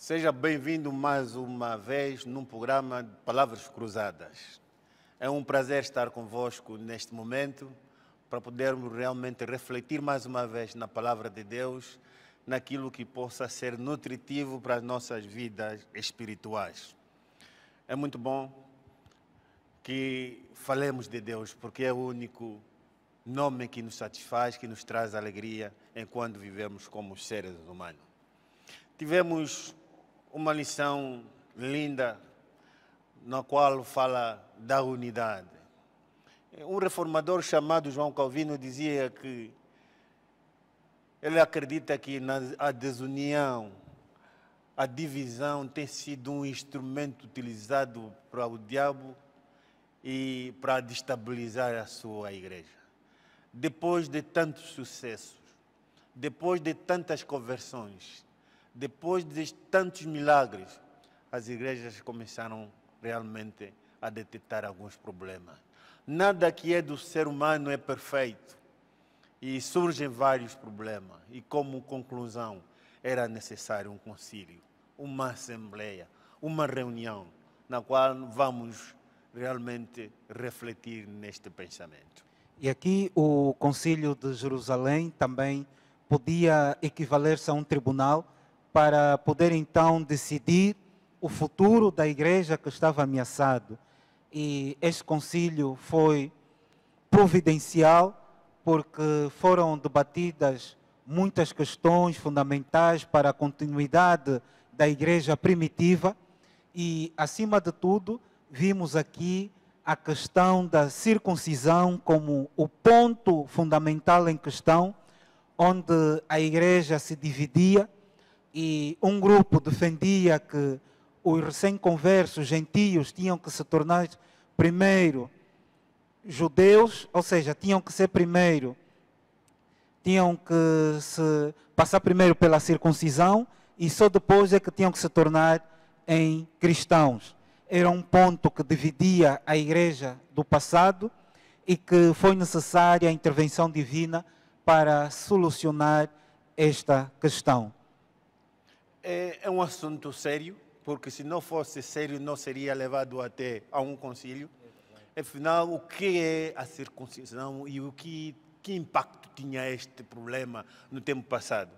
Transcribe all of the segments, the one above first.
Seja bem-vindo mais uma vez num programa de Palavras Cruzadas. É um prazer estar convosco neste momento para podermos realmente refletir mais uma vez na Palavra de Deus, naquilo que possa ser nutritivo para as nossas vidas espirituais. É muito bom que falemos de Deus, porque é o único nome que nos satisfaz, que nos traz alegria enquanto vivemos como seres humanos. Tivemos uma lição linda, na qual fala da unidade. Um reformador chamado João Calvino dizia que ele acredita que a desunião, a divisão tem sido um instrumento utilizado para o diabo e para destabilizar a sua igreja. Depois de tantos sucessos, depois de tantas conversões, depois de tantos milagres, as igrejas começaram realmente a detectar alguns problemas. Nada que é do ser humano é perfeito e surgem vários problemas. E como conclusão, era necessário um concílio, uma assembleia, uma reunião, na qual vamos realmente refletir neste pensamento. E aqui o Concílio de Jerusalém também podia equivaler-se a um tribunal para poder então decidir o futuro da igreja que estava ameaçado. E este concílio foi providencial porque foram debatidas muitas questões fundamentais para a continuidade da igreja primitiva e, acima de tudo, vimos aqui a questão da circuncisão como o ponto fundamental em questão, onde a igreja se dividia e um grupo defendia que os recém-conversos gentios tinham que se tornar primeiro judeus, ou seja, tinham que se passar primeiro pela circuncisão e só depois é que tinham que se tornar em cristãos. Era um ponto que dividia a igreja do passado e que foi necessária a intervenção divina para solucionar esta questão. É um assunto sério, porque se não fosse sério não seria levado até a um concílio. Afinal, o que é a circuncisão e que impacto tinha este problema no tempo passado?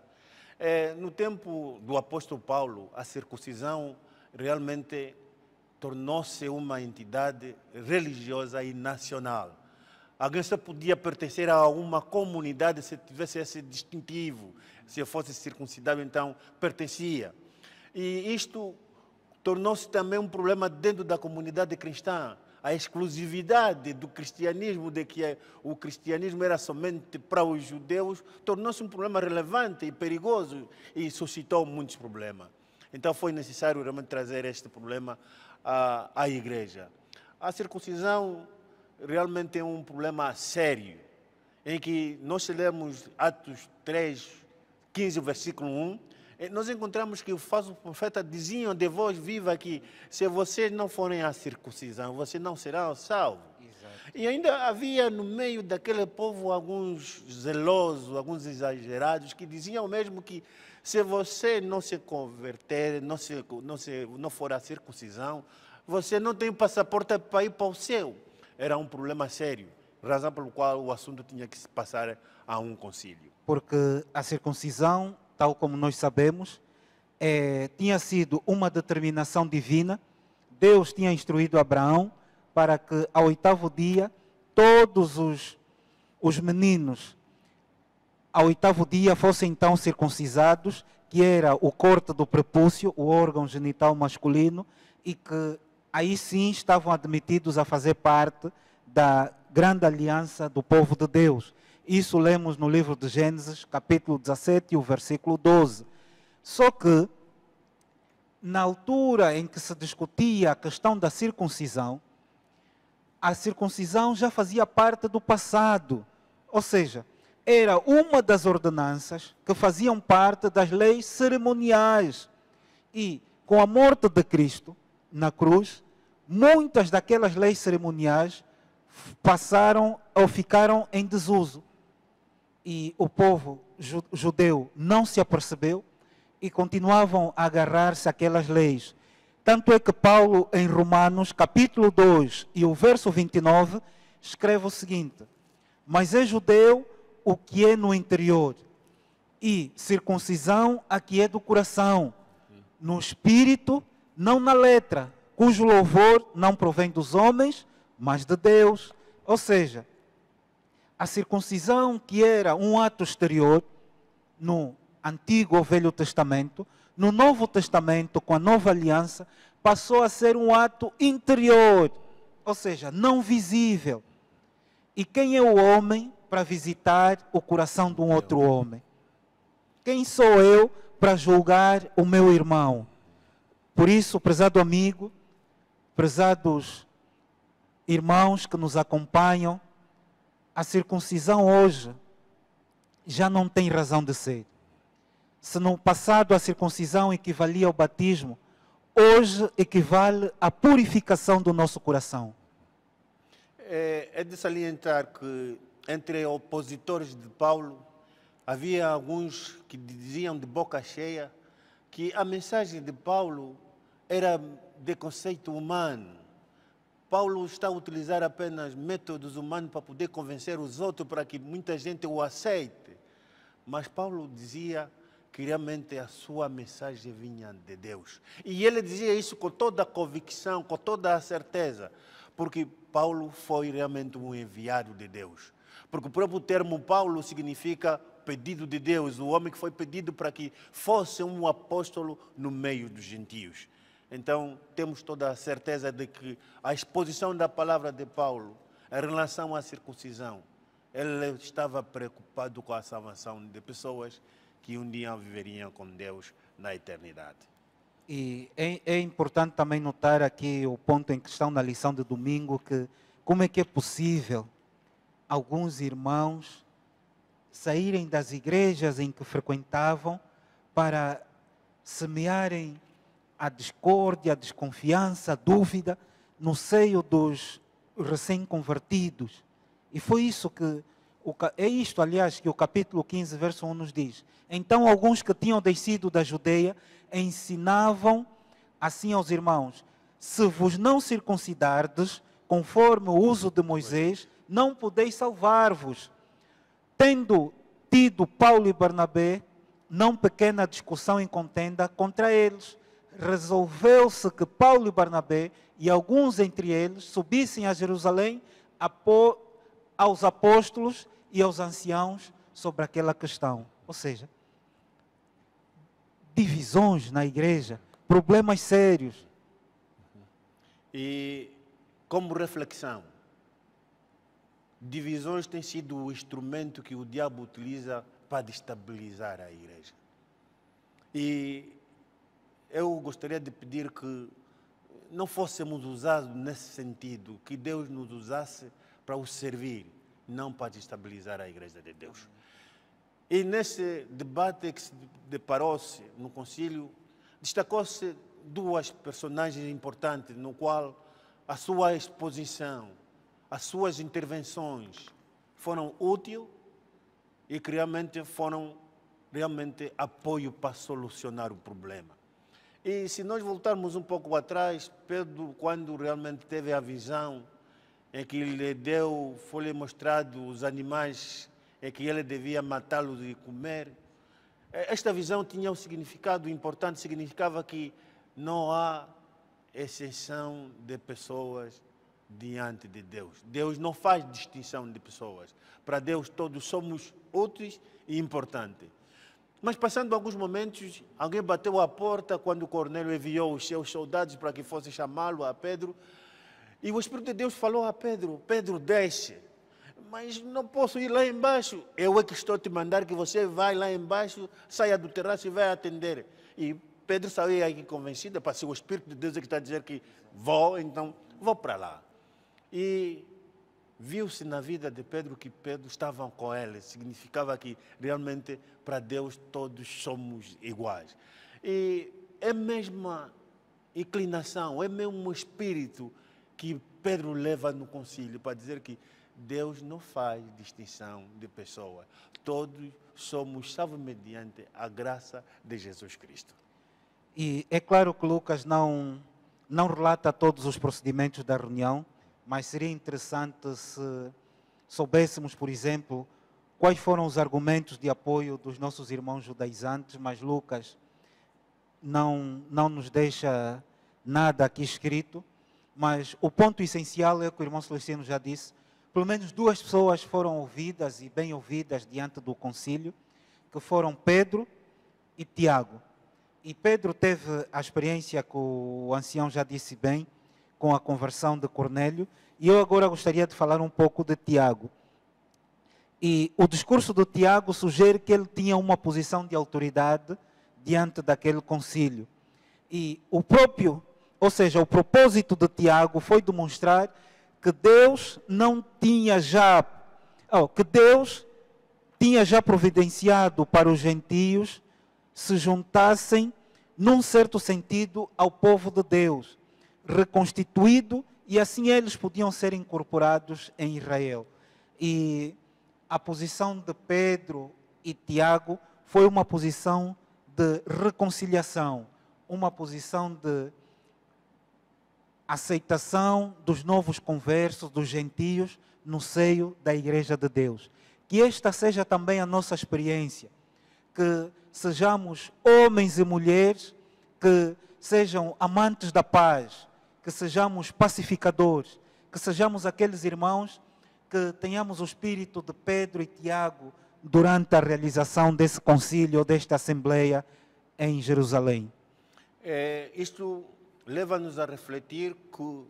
No tempo do apóstolo Paulo, a circuncisão realmente tornou-se uma entidade religiosa e nacional. Alguém só podia pertencer a uma comunidade se tivesse esse distintivo. Se fosse circuncidado, então pertencia. E isto tornou-se também um problema dentro da comunidade cristã. A exclusividade do cristianismo, de que o cristianismo era somente para os judeus, tornou-se um problema relevante e perigoso e suscitou muitos problemas. Então foi necessário realmente trazer este problema à igreja. A circuncisão realmente é um problema sério, em que nós lemos Atos 3, 15, versículo 1, nós encontramos que o falso profeta dizia de voz viva que se vocês não forem à circuncisão, vocês não serão salvos. Exato. E ainda havia no meio daquele povo alguns zelosos, alguns exagerados, que diziam mesmo que se você não se converter, não for à circuncisão, você não tem passaporte para ir para o céu. Era um problema sério, razão pelo qual o assunto tinha que se passar a um concílio. Porque a circuncisão, tal como nós sabemos, tinha sido uma determinação divina. Deus tinha instruído Abraão para que ao 8º dia, todos os meninos ao 8º dia fossem então circuncisados, que era o corte do prepúcio, o órgão genital masculino, e que aí sim estavam admitidos a fazer parte da grande aliança do povo de Deus. Isso lemos no livro de Gênesis, capítulo 17, o versículo 12. Só que, na altura em que se discutia a questão da circuncisão, a circuncisão já fazia parte do passado. Ou seja, era uma das ordenanças que faziam parte das leis cerimoniais. E, com a morte de Cristo na cruz, muitas daquelas leis cerimoniais passaram ou ficaram em desuso. E o povo judeu não se apercebeu e continuavam a agarrar-se àquelas leis. Tanto é que Paulo, em Romanos, capítulo 2 e o verso 29, escreve o seguinte: mas é judeu o que é no interior, e circuncisão a que é do coração, no espírito, não na letra, cujo louvor não provém dos homens, mas de Deus. Ou seja, a circuncisão, que era um ato exterior no Antigo ou Velho Testamento, no Novo Testamento, com a Nova Aliança, passou a ser um ato interior, ou seja, não visível. E quem é o homem para visitar o coração de um outro homem? Quem sou eu para julgar o meu irmão? Por isso, prezado amigo, prezados irmãos que nos acompanham, a circuncisão hoje já não tem razão de ser. Se no passado a circuncisão equivalia ao batismo, hoje equivale à purificação do nosso coração. É de salientar que entre opositores de Paulo havia alguns que diziam de boca cheia que a mensagem de Paulo era de conceito humano. Paulo está a utilizar apenas métodos humanos para poder convencer os outros para que muita gente o aceite. Mas Paulo dizia que realmente a sua mensagem vinha de Deus. E ele dizia isso com toda a convicção, com toda a certeza, porque Paulo foi realmente um enviado de Deus. Porque o próprio termo Paulo significa pedido de Deus, o homem que foi pedido para que fosse um apóstolo no meio dos gentios. Então, temos toda a certeza de que a exposição da palavra de Paulo em relação à circuncisão, ele estava preocupado com a salvação de pessoas que um dia viveriam com Deus na eternidade. E é importante também notar aqui o ponto em questão na lição de domingo, que como é que é possível alguns irmãos saírem das igrejas em que frequentavam para semearem a discórdia, a desconfiança, a dúvida no seio dos recém-convertidos. E foi isso que, é isto, aliás, que o capítulo 15, verso 1 nos diz. Então, alguns que tinham descido da Judeia ensinavam assim aos irmãos: se vos não circuncidardes, conforme o uso de Moisés, não podeis salvar-vos. Tendo tido Paulo e Barnabé não pequena discussão e contenda contra eles, resolveu-se que Paulo e Barnabé e alguns entre eles subissem a Jerusalém aos apóstolos e aos anciãos sobre aquela questão. Ou seja, divisões na igreja, problemas sérios. E como reflexão, divisões têm sido o instrumento que o diabo utiliza para destabilizar a igreja. E eu gostaria de pedir que não fôssemos usados nesse sentido, que Deus nos usasse para o servir, não para destabilizar a igreja de Deus. E nesse debate que se deparou-se no concílio, destacou-se duas personagens importantes, no qual a sua exposição, as suas intervenções foram úteis e que realmente foram apoio para solucionar o problema. E se nós voltarmos um pouco atrás, Pedro, quando realmente teve a visão em que foi-lhe mostrado os animais em que ele devia matá-los e comer, esta visão tinha um significado importante, significava que não há exceção de pessoas diante de Deus. Deus não faz distinção de pessoas. Para Deus todos somos úteis e importantes. Mas passando alguns momentos, alguém bateu à porta quando Cornélio enviou os seus soldados para que fossem chamá-lo a Pedro. E o Espírito de Deus falou a Pedro: Pedro, desce. Mas não posso ir lá embaixo. Eu é que estou a te mandar que você vai lá embaixo, saia do terraço e vai atender. E Pedro saiu aqui convencido, para ser o Espírito de Deus é que está a dizer que vou, então vou para lá. E viu-se na vida de Pedro que Pedro estava com ele. Significava que realmente para Deus todos somos iguais. E é a mesma inclinação, é mesmo espírito que Pedro leva no concílio para dizer que Deus não faz distinção de pessoas. Todos somos salvos mediante a graça de Jesus Cristo. E é claro que Lucas não relata todos os procedimentos da reunião, mas seria interessante se soubéssemos, por exemplo, quais foram os argumentos de apoio dos nossos irmãos judaizantes, mas Lucas não nos deixa nada aqui escrito. Mas o ponto essencial é o que o irmão Celestino já disse. Pelo menos 2 pessoas foram ouvidas e bem ouvidas diante do concílio, que foram Pedro e Tiago. E Pedro teve a experiência que o ancião já disse bem, com a conversão de Cornélio, e eu agora gostaria de falar um pouco de Tiago. E o discurso de Tiago sugere que ele tinha uma posição de autoridade diante daquele concílio. E o propósito de Tiago foi demonstrar que Deus tinha já providenciado para os gentios se juntassem, num certo sentido, ao povo de Deus, reconstituído, e assim eles podiam ser incorporados em Israel. E a posição de Pedro e Tiago foi uma posição de reconciliação, uma posição de aceitação dos novos conversos, dos gentios, no seio da Igreja de Deus. Que esta seja também a nossa experiência, que sejamos homens e mulheres que sejam amantes da paz, que sejamos pacificadores, que sejamos aqueles irmãos que tenhamos o espírito de Pedro e Tiago durante a realização desse concílio, desta assembleia em Jerusalém. Isto leva-nos a refletir que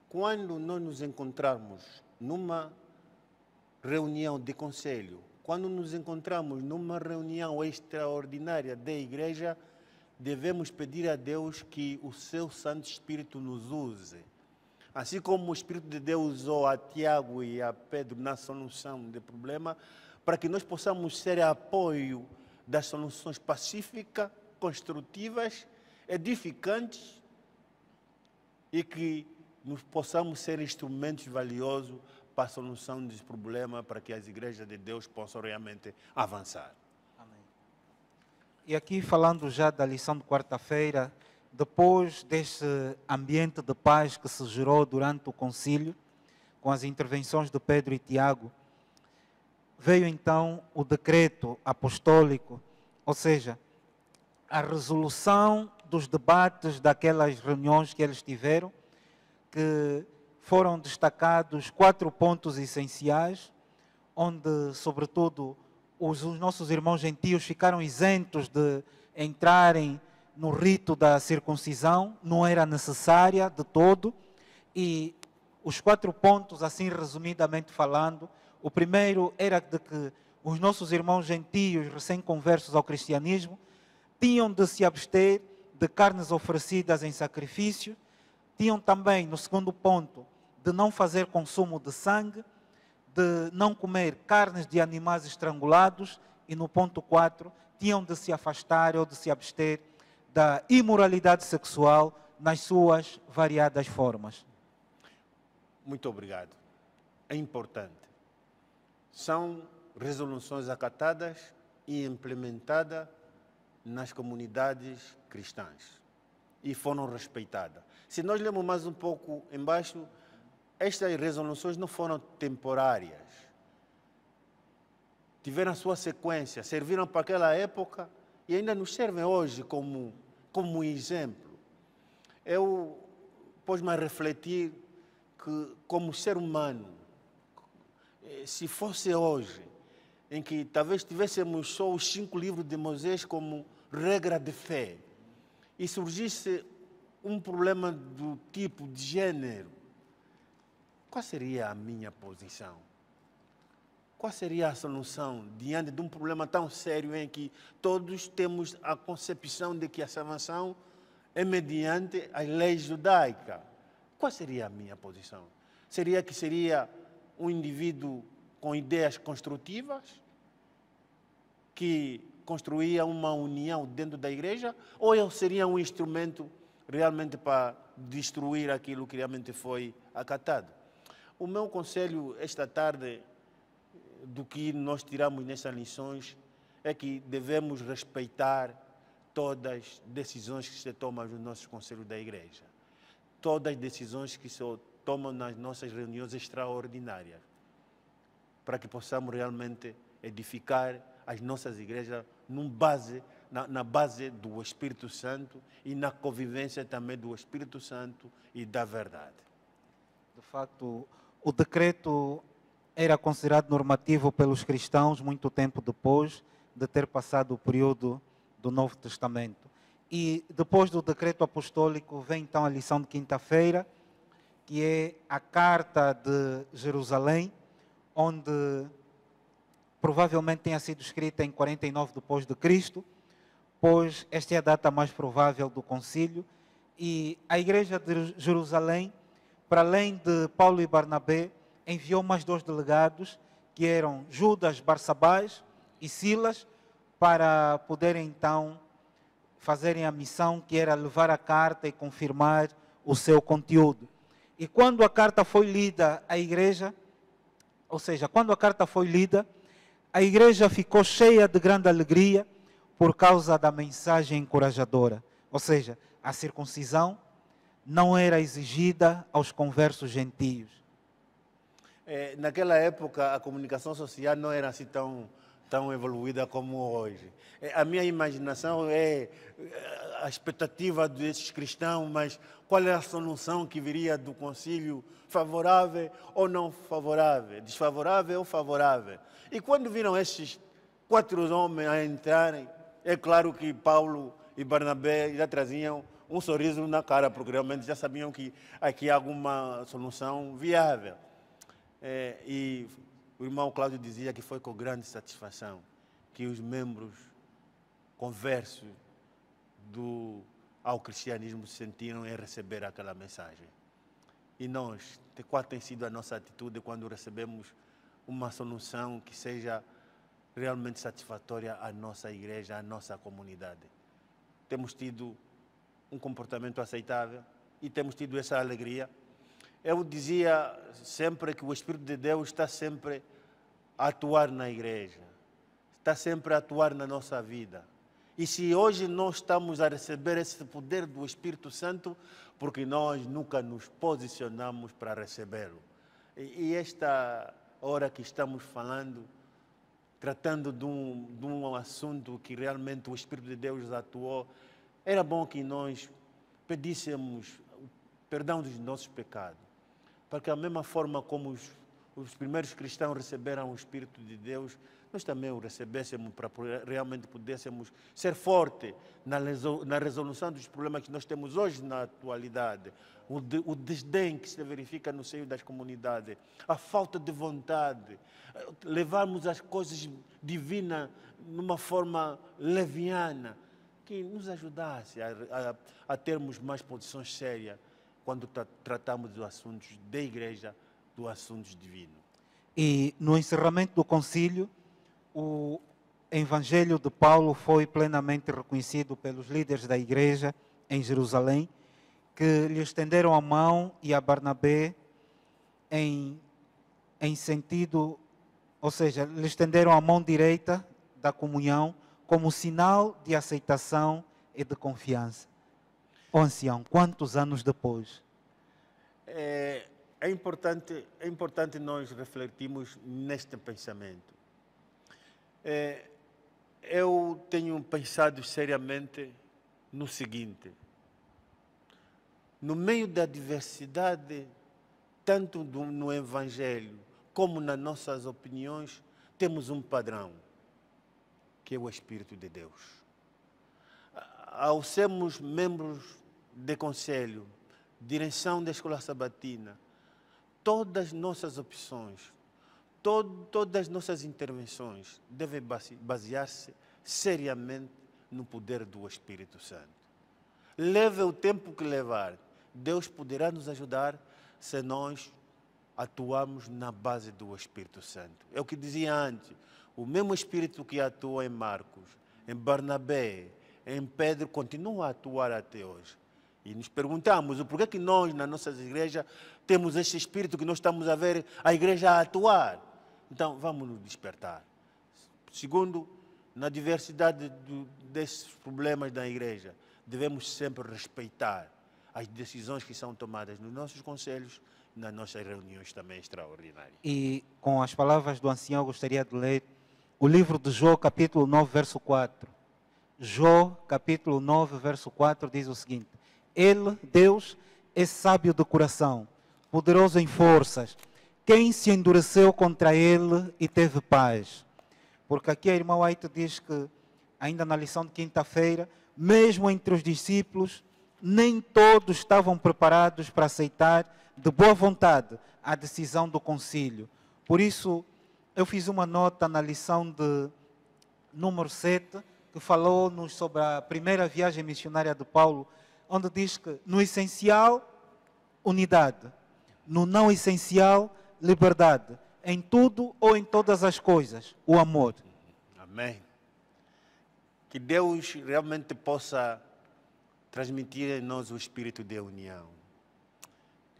quando nós nos encontrarmos numa reunião de conselho, quando nos encontramos numa reunião extraordinária da igreja, devemos pedir a Deus que o seu Santo Espírito nos use. Assim como o Espírito de Deus usou a Tiago e a Pedro na solução do problema, para que nós possamos ser apoio das soluções pacíficas, construtivas, edificantes, e que nós possamos ser instrumentos valiosos para a solução desse problema, para que as igrejas de Deus possam realmente avançar. Amém. E aqui falando já da lição de quarta-feira, depois deste ambiente de paz que se gerou durante o concílio, com as intervenções de Pedro e Tiago, veio então o decreto apostólico, ou seja, a resolução dos debates daquelas reuniões que eles tiveram, que foram destacados 4 pontos essenciais, onde, sobretudo, os nossos irmãos gentios ficaram isentos de entrarem no rito da circuncisão, não era necessária de todo, e os 4 pontos, assim resumidamente falando, o primeiro era de que os nossos irmãos gentios, recém-conversos ao cristianismo, tinham de se abster de carnes oferecidas em sacrifício, tinham também, no segundo ponto, de não fazer consumo de sangue, de não comer carnes de animais estrangulados, e no ponto 4, tinham de se afastar ou de se abster da imoralidade sexual nas suas variadas formas. Muito obrigado. É importante. São resoluções acatadas e implementadas nas comunidades cristãs e foram respeitadas. Se nós lermos mais um pouco embaixo, estas resoluções não foram temporárias. Tiveram a sua sequência, serviram para aquela época e ainda nos servem hoje como exemplo. Eu pus-me a refletir que, como ser humano, se fosse hoje, em que talvez tivéssemos só os 5 livros de Moisés como regra de fé, e surgisse um problema do tipo de gênero, qual seria a minha posição? Qual seria a solução diante de um problema tão sério em que todos temos a concepção de que a salvação é mediante as leis judaicas? Qual seria a minha posição? Seria um indivíduo com ideias construtivas, que construía uma união dentro da igreja, ou eu seria um instrumento realmente para destruir aquilo que realmente foi acatado? O meu conselho esta tarde, do que nós tiramos nessas lições, é que devemos respeitar todas as decisões que se tomam nos nossos conselhos da igreja. Todas as decisões que se tomam nas nossas reuniões extraordinárias, para que possamos realmente edificar as nossas igrejas na base do Espírito Santo e na convivência também do Espírito Santo e da verdade. De facto, o decreto era considerado normativo pelos cristãos muito tempo depois de ter passado o período do Novo Testamento. E depois do decreto apostólico vem então a lição de quinta-feira, que é a Carta de Jerusalém, onde provavelmente tenha sido escrita em 49 depois de Cristo, pois esta é a data mais provável do concílio. E a igreja de Jerusalém, para além de Paulo e Barnabé, enviou mais 2 delegados, que eram Judas, Barsabás e Silas, para poderem então fazerem a missão que era levar a carta e confirmar o seu conteúdo. E quando a carta foi lida à igreja, ou seja, quando a carta foi lida, a igreja ficou cheia de grande alegria por causa da mensagem encorajadora. Ou seja, a circuncisão não era exigida aos conversos gentios. Naquela época, a comunicação social não era assim tão evoluída como hoje. A minha imaginação é a expectativa desses cristãos, mas qual é a solução que viria do concílio? Favorável ou não favorável? Desfavorável ou favorável? E quando viram esses 4 homens a entrarem, é claro que Paulo e Barnabé já traziam um sorriso na cara, porque realmente já sabiam que aqui há alguma solução viável. E o irmão Cláudio dizia que foi com grande satisfação que os membros conversos ao cristianismo se sentiram em receber aquela mensagem. E nós, qual tem sido a nossa atitude quando recebemos uma solução que seja realmente satisfatória à nossa igreja, à nossa comunidade? Temos tido um comportamento aceitável e temos tido essa alegria. Eu dizia sempre que o Espírito de Deus está sempre a atuar na igreja, está sempre a atuar na nossa vida. E se hoje nós estamos a receber esse poder do Espírito Santo, porque nós nunca nos posicionamos para recebê-lo. E esta hora que estamos falando, tratando de um assunto que realmente o Espírito de Deus atuou, era bom que nós pedíssemos o perdão dos nossos pecados, porque da mesma forma como os primeiros cristãos receberam o Espírito de Deus, nós também o recebêssemos para realmente pudéssemos ser fortes na resolução dos problemas que nós temos hoje na atualidade. O desdém que se verifica no seio das comunidades, a falta de vontade, levarmos as coisas divinas numa forma leviana, que nos ajudasse a termos mais posições sérias quando tratamos dos assuntos da igreja, dos assuntos divinos. E no encerramento do concílio, o Evangelho de Paulo foi plenamente reconhecido pelos líderes da igreja em Jerusalém, que lhe estenderam a mão e a Barnabé em sentido, ou seja, lhe estenderam a mão direita da comunhão como sinal de aceitação e de confiança. Ó ancião, quantos anos depois? É importante nós refletirmos neste pensamento. Eu tenho pensado seriamente no seguinte: no meio da diversidade, tanto no Evangelho como nas nossas opiniões, temos um padrão, que é o Espírito de Deus. Ao sermos membros de conselho, direção da escola sabatina, todas as nossas opções, todas as nossas intervenções devem basear-se seriamente no poder do Espírito Santo. Leve o tempo que levar, Deus poderá nos ajudar se nós atuarmos na base do Espírito Santo. É o que dizia antes, o mesmo Espírito que atua em Marcos, em Barnabé, em Pedro, continua a atuar até hoje. E nos perguntamos o porquê que nós, nas nossas igrejas, temos este espírito que nós estamos a ver a igreja a atuar. Então, vamos nos despertar. Segundo, na diversidade desses problemas da igreja, devemos sempre respeitar as decisões que são tomadas nos nossos conselhos e nas nossas reuniões também extraordinárias. E com as palavras do ancião, eu gostaria de ler o livro de Jó, capítulo 9, verso 4. Jó, capítulo 9, verso 4, diz o seguinte: Ele, Deus, é sábio de coração, poderoso em forças. Quem se endureceu contra ele e teve paz? Porque aqui a irmã White diz que, ainda na lição de quinta-feira, mesmo entre os discípulos, nem todos estavam preparados para aceitar de boa vontade a decisão do concílio. Por isso, eu fiz uma nota na lição de número 7, que falou-nos sobre a primeira viagem missionária de Paulo, onde diz que no essencial, unidade, no não essencial, liberdade, em tudo ou em todas as coisas, o amor. Amém. Que Deus realmente possa transmitir em nós o espírito de união.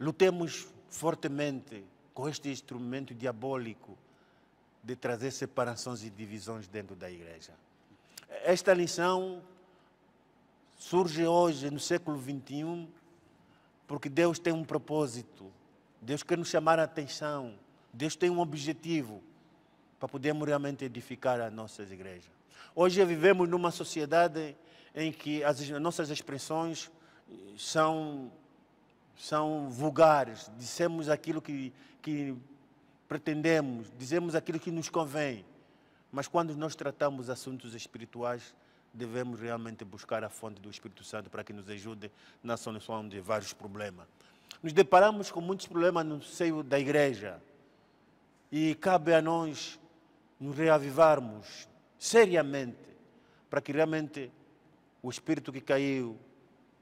Lutemos fortemente com este instrumento diabólico de trazer separações e divisões dentro da igreja. Esta lição surge hoje, no século XXI, porque Deus tem um propósito. Deus quer nos chamar a atenção. Deus tem um objetivo para podermos realmente edificar as nossas igrejas. Hoje vivemos numa sociedade em que as nossas expressões são vulgares. Dizemos aquilo que pretendemos, dizemos aquilo que nos convém. Mas quando nós tratamos assuntos espirituais, devemos realmente buscar a fonte do Espírito Santo para que nos ajude na solução de vários problemas. Nos deparamos com muitos problemas no seio da igreja e cabe a nós nos reavivarmos seriamente para que realmente o Espírito que caiu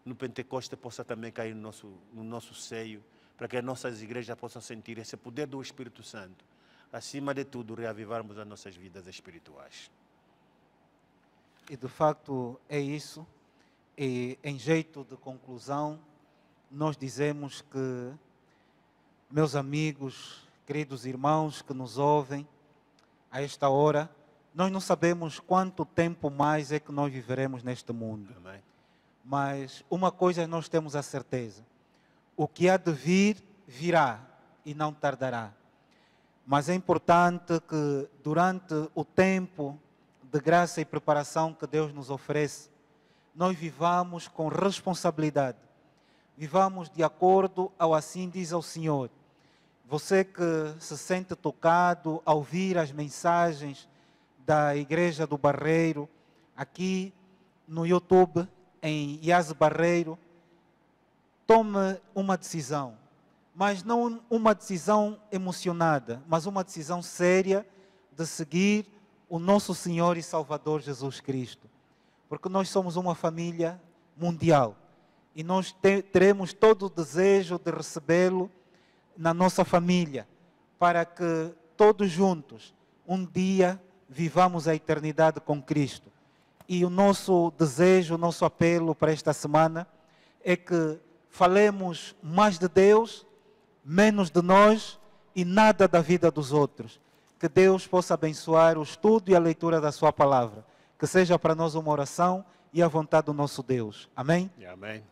no Pentecoste possa também cair no nosso seio, para que as nossas igrejas possam sentir esse poder do Espírito Santo. Acima de tudo, reavivarmos as nossas vidas espirituais. E de facto é isso. E em jeito de conclusão, nós dizemos que, meus amigos, queridos irmãos que nos ouvem, a esta hora, nós não sabemos quanto tempo mais é que nós viveremos neste mundo. Amém. Mas uma coisa nós temos a certeza: o que há de vir, virá e não tardará. Mas é importante que durante o tempo de graça e preparação que Deus nos oferece, nós vivamos com responsabilidade. Vivamos de acordo ao assim diz ao Senhor. Você que se sente tocado ao ouvir as mensagens da Igreja do Barreiro, aqui no YouTube, em Iase Barreiro, tome uma decisão, mas não uma decisão emocionada, mas uma decisão séria de seguir o nosso Senhor e Salvador Jesus Cristo. Porque nós somos uma família mundial e nós teremos todo o desejo de recebê-lo na nossa família, para que todos juntos, um dia, vivamos a eternidade com Cristo. E o nosso desejo, o nosso apelo para esta semana é que falemos mais de Deus, menos de nós e nada da vida dos outros. Que Deus possa abençoar o estudo e a leitura da sua palavra. Que seja para nós uma oração e a vontade do nosso Deus. Amém? Amém.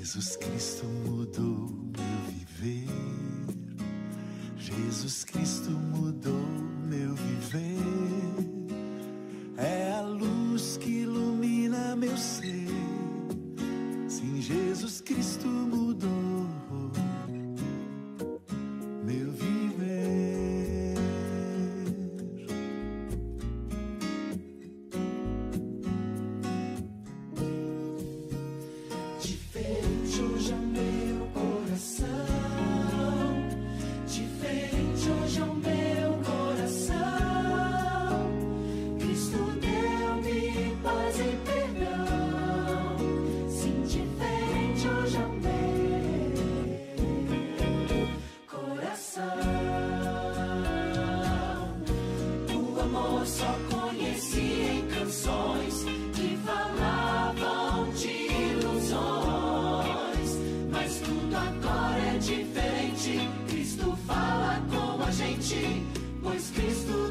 Jesus Cristo mudou meu viver. Jesus Cristo mudou meu viver. É a luz que ilumina meu ser. Sim, Jesus Cristo mudou meu viver. Diferente hoje é o meu coração. Diferente hoje é o meu coração. Cristo pois Cristo